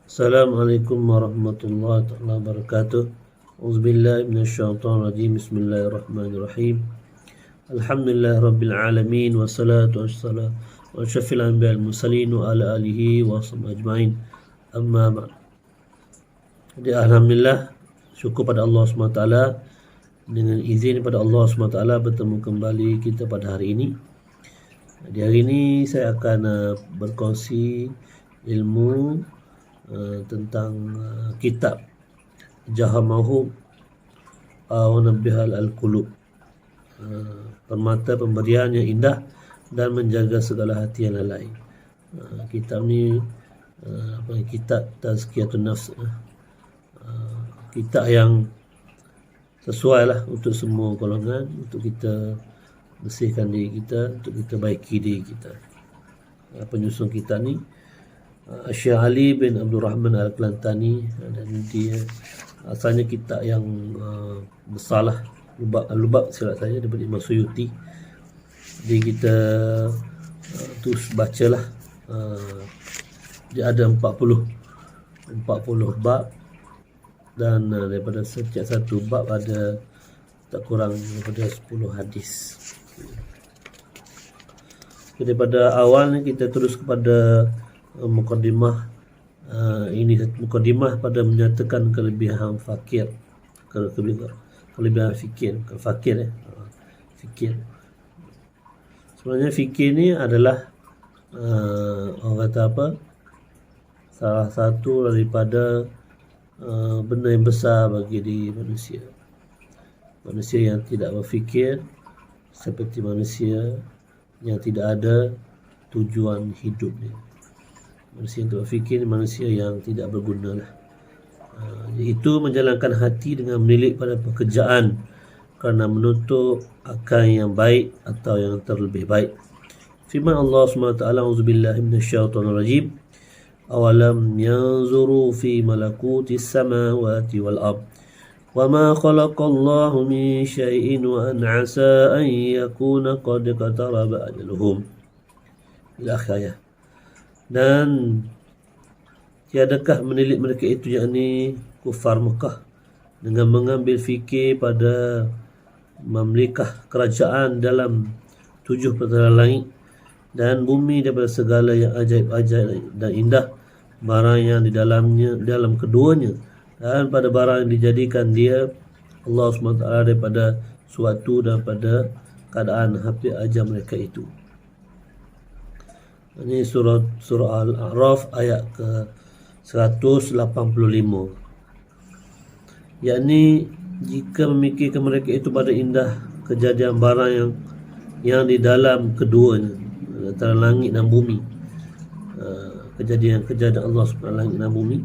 Assalamualaikum warahmatullahi wabarakatuh. Auzubillahi minasyaitonirrajim. Bismillahirrahmanirrahim. Alhamdulillah rabbil alamin wassalatu wassalamu wa asyrafil anbiya'il mursalin wa ala alihi wa sahbihi ajmain. Amma ba'd. Jadi alhamdulillah, syukur pada Allah SWT, dengan izin pada Allah SWT bertemu kembali kita pada hari ini. Di hari ini saya akan berkongsi ilmu tentang kitab Jahamahu wa Nabihal Al-Qulub, permata pemberian yang indah dan menjaga segala hati yang lalai. Kitab ni kitab Tazkiyatun Nafs, kitab yang sesuai lah untuk semua golongan, untuk kita bersihkan diri kita, untuk kita baiki diri kita. Penyusun kitab ni Syekh Ali bin Abdul Rahman Al-Klantani, dan dia asalnya kitab yang besarlah, lubab silap saya, daripada Imam Suyuti. Jadi kita terus bacalah. Dia ada 40 bab, dan daripada setiap satu bab ada tak kurang daripada 10 hadis. Daripada awal ni kita terus kepada mukadimah. Ini mukadimah pada menyatakan kelebihan fakir, kelebihan fikir, bukan fakir fikir. Sebenarnya fikir ni adalah orang kata apa, salah satu daripada benda yang besar bagi diri manusia. Manusia yang tidak berfikir seperti manusia yang tidak ada tujuan hidupnya. Manusia yang berfikir, manusia yang tidak berguna lah. Iaitu menjalankan hati dengan menilik pada pekerjaan kerana menuntut akan yang baik atau yang terlebih baik. Firman Allah SWT, Auzubillahi minasyaitonirrajim, awalam yanzuru fi malakutis samawati wal ard wama khalaqallahu min syai'in wa an 'asa an yakuna qad qataraba ajaluhum, ila akhir ayat. Dan tiadakah menilik mereka itu, yakni kufar Mekah, dengan mengambil fikir pada memlikah kerajaan dalam 7 petala langit dan bumi daripada segala yang ajaib-ajaib dan indah, barang yang di dalamnya, dalam keduanya, dan pada barang yang dijadikan dia Allah SWT daripada suatu dan pada keadaan hampir ajar mereka itu. Ini surah Al-A'raf ayat ke 185. Yakni jika memikirkan mereka itu pada indah kejadian barang yang di dalam keduanya, antara langit dan bumi, kejadian Allah SWT langit dan bumi,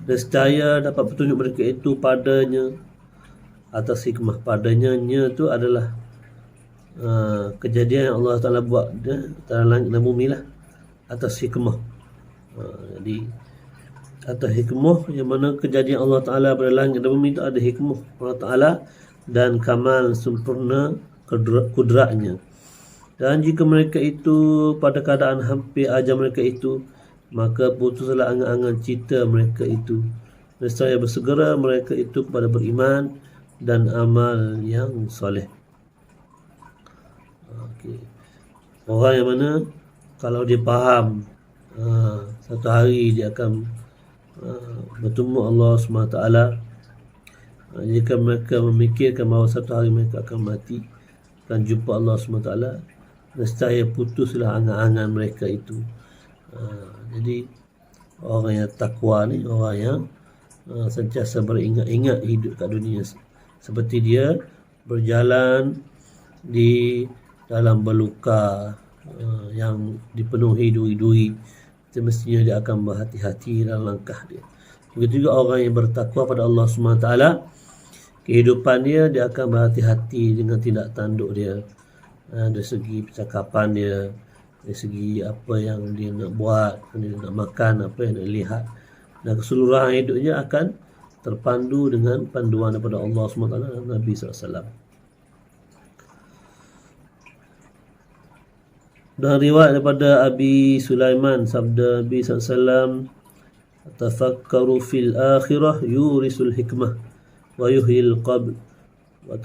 dan secaya dapat petunjuk mereka itu padanya, atas hikmah padanya itu adalah kejadian yang Allah Ta'ala buat antara langit dan bumi lah, atas hikmah. Jadi atas hikmah, yang mana kejadian Allah Ta'ala pada langit dan bumi itu ada hikmah Allah Ta'ala dan kamal sempurna kudratnya. Dan jika mereka itu pada keadaan hampir ajar mereka itu, maka putuslah angan-angan cita mereka itu. Nescaya bersegera mereka itu kepada beriman dan amal yang soleh. Orang yang mana kalau dia faham satu hari dia akan bertemu Allah SWT, jika mereka memikirkan bahawa satu hari mereka akan mati, akan jumpa Allah SWT, nescaya putuslah angan-angan mereka itu. Jadi orang yang takwa ni orang yang sentiasa beringat-ingat hidup kat dunia, seperti dia berjalan di dalam beluka yang dipenuhi duri-duri, semestinya dia akan berhati-hati dalam langkah dia. Begitu juga orang yang bertakwa pada Allah SWT, kehidupan dia akan berhati-hati dengan tindak tanduk dia, dari segi percakapan dia, dari segi apa yang dia nak buat, dia nak makan, apa yang dia lihat, dan keseluruhan hidupnya akan terpandu dengan panduan daripada Allah SWT dan Nabi SAW. Dan riwayat daripada Abi Sulaiman, sabda Nabi SAW, tafakkaru fil akhirah yurisul hikmah wa yuhyil qabl wa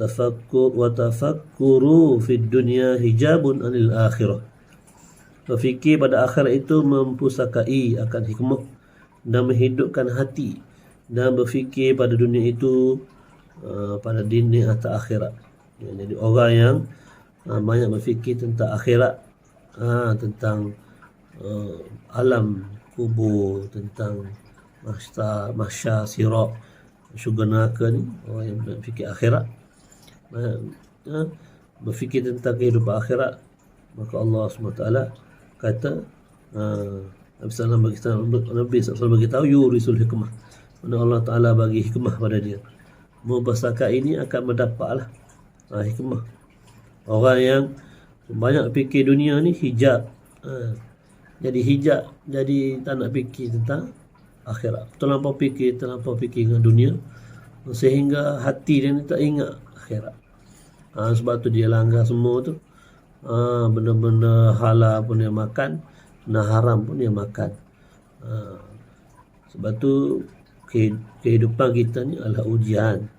tafakkuru fid dunya hijabun anil akhirah. Berfikir pada akhirat itu mempusakai akan hikmah dan menghidupkan hati, dan berfikir pada dunia itu pada dini atau akhirat. Jadi orang yang banyak berfikir tentang akhirat, tentang alam kubur, tentang mahsyar, sirat, syurga neraka ni, orang yang berfikir akhirat, berfikir tentang kehidupan akhirat, maka Allah SWT kata, Nabi SAW bagi tahu yurisul hikmah, mana Allah Ta'ala bagi hikmah pada dia. Mubasaka ini akan mendapatlah hikmah. Orang yang banyak fikir dunia ni hijab, jadi hijab, jadi tak nak fikir tentang akhirat, terlampau fikir dengan dunia, sehingga hati dia ni tak ingat akhirat. Sebab tu dia langgar semua tu, benda-benda halal pun dia makan, benda haram pun dia makan. Sebab tu kehidupan kita ni adalah ujian.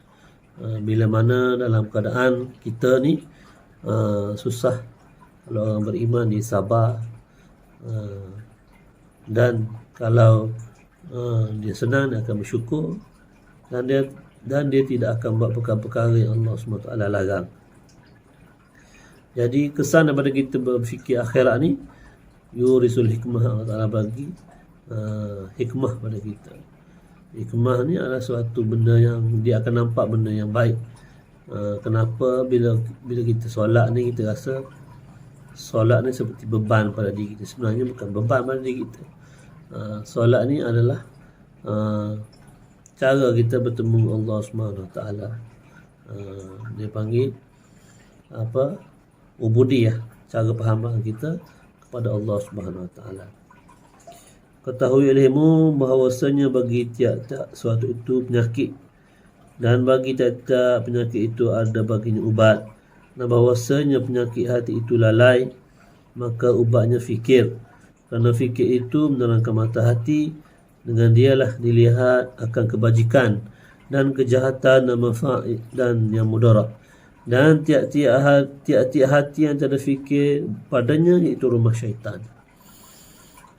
Bila mana dalam keadaan kita ni susah, kalau orang beriman dia sabar, dan kalau dia senang dia akan bersyukur, dan dia tidak akan buat perkara-perkara yang Allah SWT larang. Jadi kesan daripada kita berfikir akhirat ni, yurisul hikmah, Allah Ta'ala bagi hikmah pada kita. Hikmah ni adalah suatu benda yang dia akan nampak benda yang baik. Kenapa bila kita solat ni, kita rasa solat ni seperti beban pada diri kita. Sebenarnya bukan beban pada diri kita. Solat ni adalah cara kita bertemu Allah SWT. Dia panggil ubudiyah, cara perhambaan kita kepada Allah SWT. Ketahui olehmu bahawasanya bagi tiap-tiap suatu itu penyakit, dan bagi tiap-tiap penyakit itu ada baginya ubat, dan bahawasanya penyakit hati itu lalai, maka ubatnya fikir, kerana fikir itu menerangkan mata hati, dengan dialah dilihat akan kebajikan dan kejahatan dan manfaat dan yang mudarat, dan tiap-tiap hati yang tak ada fikir padanya iaitu rumah syaitan.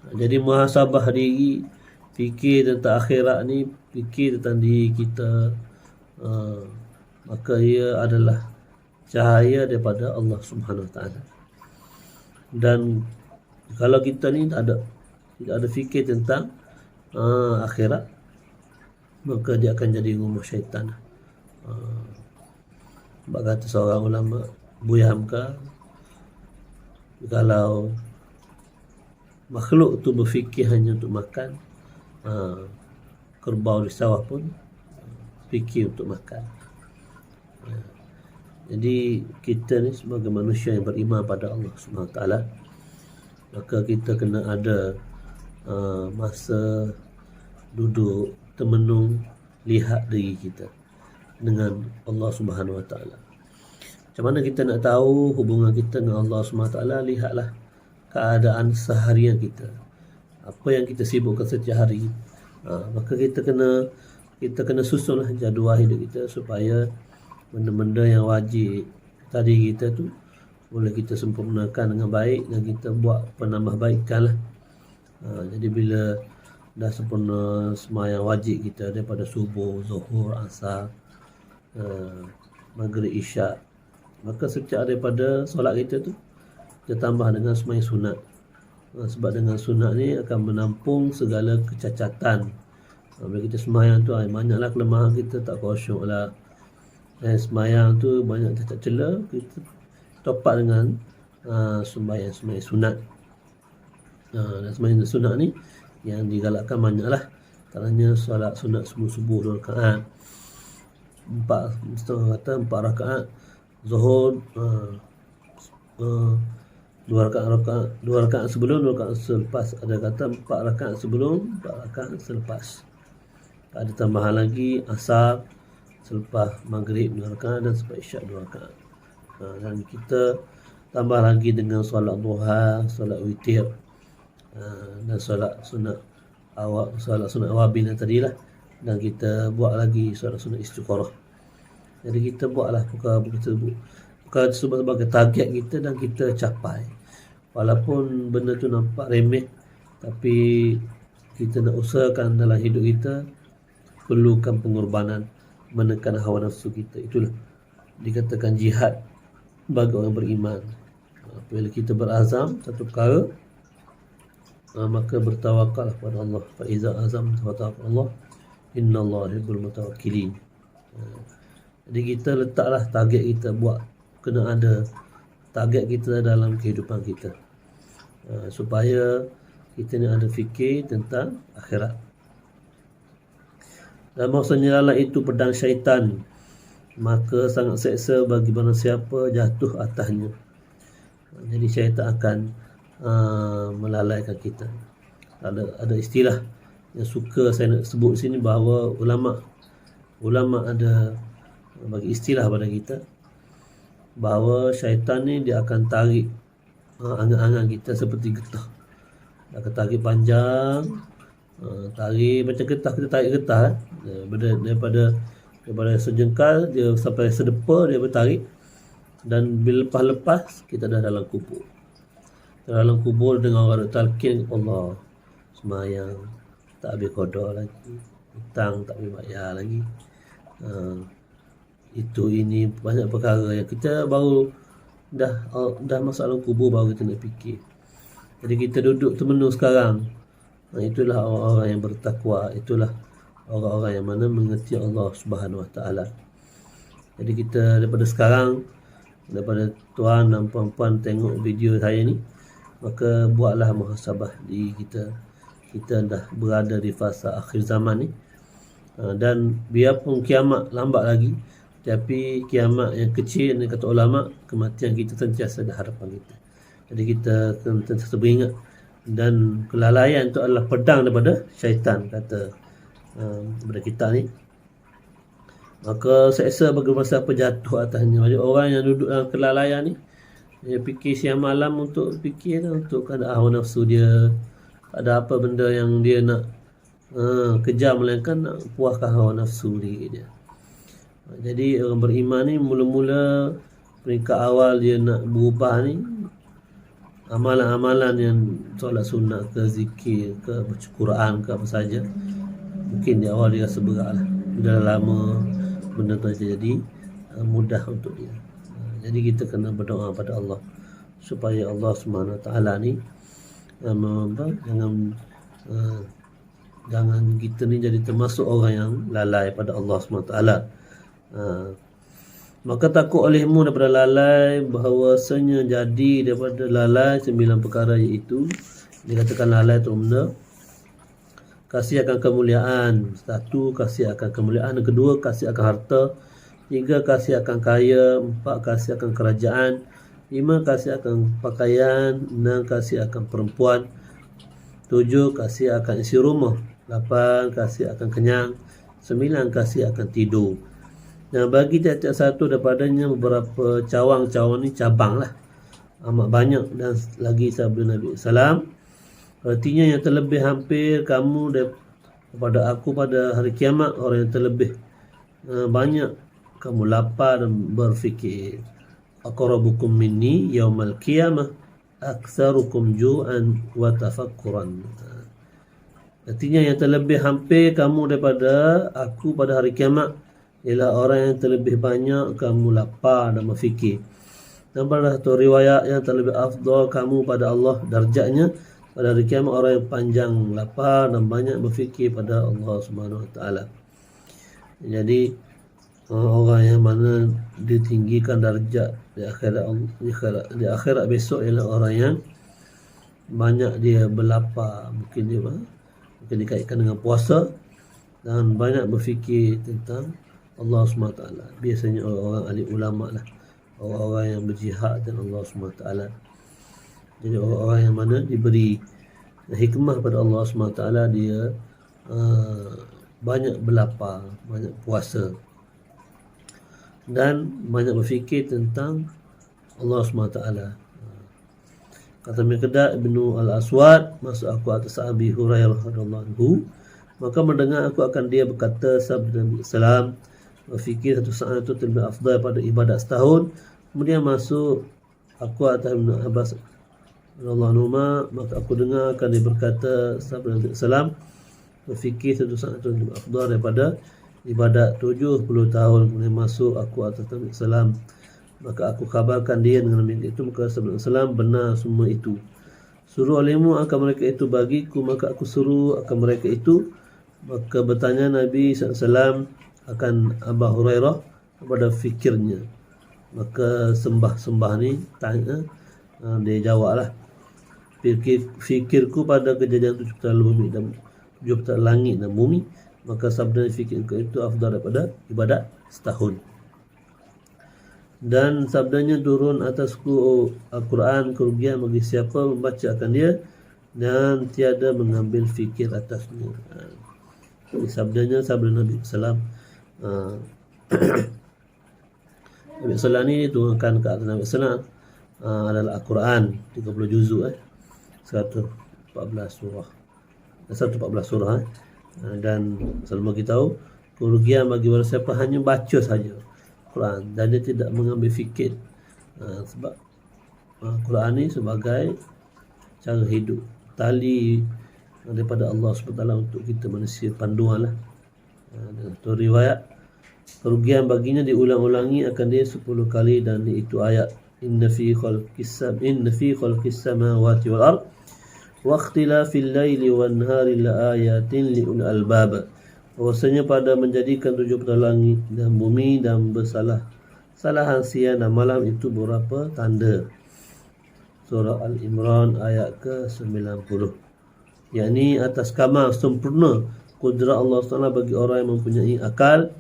Jadi muhasabah diri, fikir tentang akhirat ni, fikir tentang diri kita, maka ia adalah cahaya daripada Allah Subhanahu Wa Taala. Dan kalau kita ni tidak ada fikir tentang akhirat, maka dia akan jadi rumah syaitan. Sebab kata seorang ulama, Buya Hamka, kalau makhluk tu berfikir hanya untuk makan, kerbau di sawah pun fikir untuk makan. Jadi kita ni sebagai manusia yang beriman pada Allah SWT, maka kita kena ada masa duduk, termenung, lihat diri kita dengan Allah Subhanahu Wa Taala. Macam mana kita nak tahu hubungan kita dengan Allah Subhanahu Wa Taala? Lihatlah keadaan seharian kita, apa yang kita sibukkan setiap hari. Maka kita kena susunlah jadual hidup kita, supaya benda-benda yang wajib tadi kita tu boleh kita sempurnakan dengan baik, dan kita buat penambahbaikan lah. Jadi bila dah sempurna sembahyang wajib kita daripada subuh, zuhur, asar, maghrib, isyak, maka setiap daripada solat kita tu kita tambah dengan sembahyang sunat. Sebab dengan sunat ni akan menampung segala kecacatan. Bila kita sembahyang tu banyaklah kelemahan kita, tak khusyuk lah, sembahyang tu banyak cacat celah, kita topak dengan sembahyang sunat. Dan sembahyang sunat ni yang digalakkan banyaklah. Antaranya solat sunat subuh 2 rakaat, 4 rakaat, zuhur 2 rakaat sebelum, 2 rakaat selepas. Ada kata 4 rakaat sebelum, 4 rakaat selepas. Ada tambahan lagi asar selepas maghrib 2 rakaat, dan selepas isyak 2 rakaat. Dan kita tambah lagi dengan solat duha, solat witir, dan solat sunat solat sunat awabin tadi lah, dan kita buat lagi solat sunat istikharah. Jadi kita buatlah perkara tersebut sebagai target kita dan kita capai. Walaupun benda tu nampak remeh, tapi kita nak usahakan dalam hidup kita perlukan pengorbanan, menekan hawa nafsu kita. Itulah dikatakan jihad bagi orang beriman. Bila kita berazam satu perkara, maka bertawakallah kepada Allah. Fa iza azamta fatawakkal Allah, innallaha yuhibbul mutawakkilin. Jadi kita letaklah target kita, buat kena ada target kita dalam kehidupan kita, supaya kita ni ada fikir tentang akhirat. Dan maksudnya lalai itu pedang syaitan, maka sangat seksa bagi mana siapa jatuh atasnya. Jadi syaitan akan melalaikan kita. Ada istilah yang suka saya nak sebut sini, bahawa ulama ada bagi istilah pada kita, bahawa syaitan ni dia akan tarik angan-angan kita seperti getah. Dia akan tarik panjang, tarik macam getah, kita tarik getah daripada sejengkal dia sampai sedepa, dia bertarik, dan bila lepas kita dah dalam kubur. Dalam kubur dengan orang talqin, Allah semayang tak habis qada lagi, hutang tak boleh bayar lagi, itu ini banyak perkara yang kita baru dah masuk dalam kubur, baru kita nak fikir. Jadi kita duduk termenung sekarang. Itulah orang-orang yang bertakwa, itulah orang-orang yang mana mengerti Allah Subhanahu Wa Taala. Jadi kita daripada sekarang, daripada tuan dan puan-puan tengok video saya ni, maka buatlah muhasabah diri kita. Kita dah berada di fasa akhir zaman ni, dan biarpun kiamat lambat lagi, tapi kiamat yang kecil, yang kata ulama, kematian kita sentiasa ada harapan kita. Jadi kita sentiasa beringat, dan kelalaian itu adalah pedang daripada syaitan, kata daripada kita ni. Maka seksa bagi siapa jatuh atasnya. Jadi orang yang duduk dalam kelalaian ni, dia fikir siang malam untuk fikir, untuk keadaan hawa nafsu dia, ada apa benda yang dia nak kejar, melainkan nak puaskan hawa nafsu diri dia. Jadi orang beriman ni mula-mula peringkat awal dia nak berubah ni, amalan-amalan yang solat sunat ke, zikir ke, baca Quran ke, apa saja, mungkin di awal dia rasa berat lah. Dah lama benda tu jadi mudah untuk dia. Jadi kita kena berdoa pada Allah supaya Allah Subhanahu Wa Taala ni jangan kita ni jadi termasuk orang yang lalai pada Allah Subhanahu Wa Taala. Maka takut olehmu daripada lalai, bahawasanya jadi daripada lalai 9 perkara, iaitu dikatakan lalai tu benda kasih akan kemuliaan. 1, kasih akan kemuliaan. 2, kasih akan harta. 3, kasih akan kaya. 4, kasih akan kerajaan. 5, kasih akan pakaian. 6, kasih akan perempuan. 7, kasih akan isi rumah. 8, kasih akan kenyang. 9, kasih akan tidur. Dan bagi tiap-tiap satu daripadanya beberapa cawang-cawang ni cabang lah, amat banyak, dan lagi sabda Nabi Sallam, artinya yang terlebih hampir kamu daripada aku pada hari kiamat, orang yang terlebih banyak kamu lapar dan berfikir. Aqrabukum minni yaumal qiyamah aktsarukum ju'an wa tafakkuran. Artinya yang terlebih hampir kamu daripada aku pada hari kiamat ialah orang yang terlebih banyak kamu lapar dan berfikir. Dan pada satu riwayat, yang terlebih afdal kamu pada Allah darjatnya pada hari kiamat orang yang panjang lapar dan banyak berfikir pada Allah Subhanahu Wa Taala. Jadi orang yang mana ditinggikan darjat di akhirat besok ialah orang yang banyak dia berlapar, mungkin dikaitkan dengan puasa, dan banyak berfikir tentang Allah SWT. Biasanya orang-orang ahli ulama lah, orang-orang yang berjihad dengan Allah SWT. Jadi orang-orang yang mana diberi hikmah pada Allah SWT, dia banyak berlapar, banyak puasa, dan banyak berfikir tentang Allah SWT. Kata Miqdad ibnu Al-Aswad, masuk aku atas Abi Hurairah radhiyallahu anhu, maka mendengar aku akan dia berkata sabda Nabi Sallam, berfikir satu saat itu lebih afdal pada ibadat setahun. Kemudian masuk aku atas Ibnu Abbas radhiyallahu anhu, maka aku dengar akan dia berkata sabda Nabi Sallam, berfikir satu saat itu lebih afdal daripada ibadat 70 tahun. Kemudian masuk aku atas Nabi Sallam, maka aku kabarkan dia dengan mimpi itu, maka sabda Sallam, benar semua itu. Suruh olehmu akan mereka itu bagiku, maka aku suruh akan mereka itu. Maka bertanya Nabi SAW akan Abu Hurairah kepada fikirnya. Maka sembah ni tanya, dia jawablah, fikirku pada kejadian 7 petala bumi dan 7 petala langit dan bumi. Maka sabda fikirku itu afdal daripada ibadat setahun. Dan sabdanya, turun atasku Al-Quran kerugian bagi siapa membaca akan dia dan tiada mengambil fikir atasnya. Jadi sabdanya sabda Nabi Sallam. Nabi Sallam ni diturunkan ke atas Nabi Sallam adalah Al-Quran 30 juzuk 114 surah 114 surah dan Sallam kita tahu kerugian bagi orang siapa hanya baca saja Quran dan dia tidak mengambil fikir, sebab Quran ni sebagai cara hidup, tali daripada Allah SWT untuk kita manusia, panduan lah. Itu riwayat, kerugian baginya diulang-ulangi akan dia 10 kali, dan itu ayat inna fi khalqis samawati wal ard wa ikhtilafil laili wan nahari la ayatin liul albab. Bahwasanya pada menjadikan 7 petala langit dan bumi dan bersalahan siang dan malam itu beberapa tanda. Surah Al-Imran ayat ke-90. Yakni atas kamal sempurna kudrat Allah SWT bagi orang yang mempunyai akal,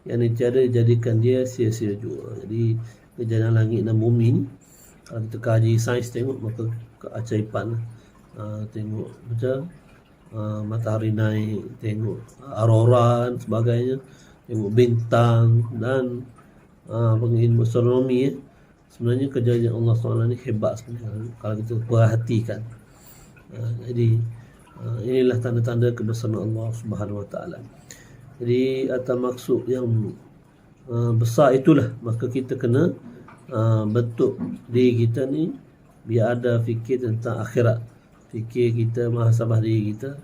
yakni tiada dijadikan dia sia-sia juga. Jadi kejadian langit dan bumi ni, kalau kita kaji sains tengok, maka keajaiban tengok macam matahari naik, tengok aurora dan sebagainya, tengok bintang dan ilmu astronomi. Sebenarnya kejadian Allah SWT ni hebat sebenarnya kalau kita perhatikan. Jadi inilah tanda-tanda kebesaran Allah Subhanahu Wa Taala. Jadi atas maksud yang besar itulah, maka kita kena bentuk diri kita ni biar ada fikir tentang akhirat, fikir kita muhasabah diri kita,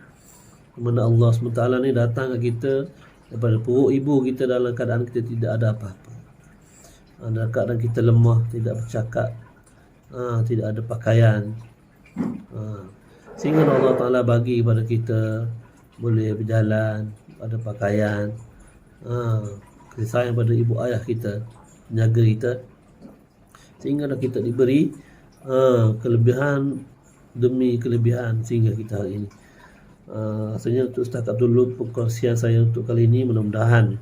di mana Allah SWT ni datang ke kita daripada perut ibu kita dalam keadaan kita tidak ada apa-apa, dalam keadaan kita lemah, tidak bercakap, tidak ada pakaian, sehingga Allah Ta'ala bagi kepada kita boleh berjalan, ada pakaian, kasih sayang pada ibu ayah kita, menjaga kita, sehingga kita diberi kelebihan demi kelebihan sehingga kita hari ini. Rasanya untuk setakat dulu perkongsian saya untuk kali ini. Mudah-mudahan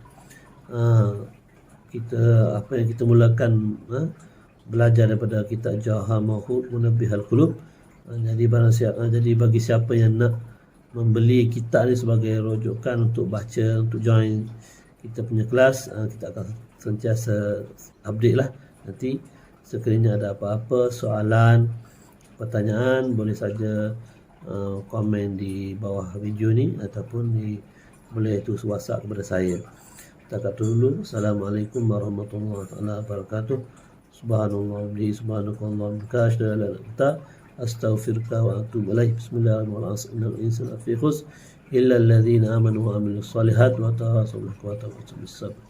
kita apa yang kita mulakan belajar daripada kitab Jawahar Ma'hud Munabbihal Qulub. Jadi bagi siapa yang nak membeli kitab ni sebagai rujukan untuk baca, untuk join kita punya kelas, kita akan sentiasa update lah. Nanti sekiranya ada apa-apa soalan, pertanyaan, boleh saja komen di bawah video ni ataupun boleh tulis WhatsApp kepada saya. Kita kata dulu, Assalamualaikum warahmatullahi wabarakatuh. Subhanallah bihamdihi, subhanakallah bihamdihi, astaghfiruka wa atubu ilaih. Bismillahirrahmanirrahim. Innal insana lafi khusr illa alladhina amanu wa amilus solihat wa tawassaw bil haqqi wa tawassaw bis sabr.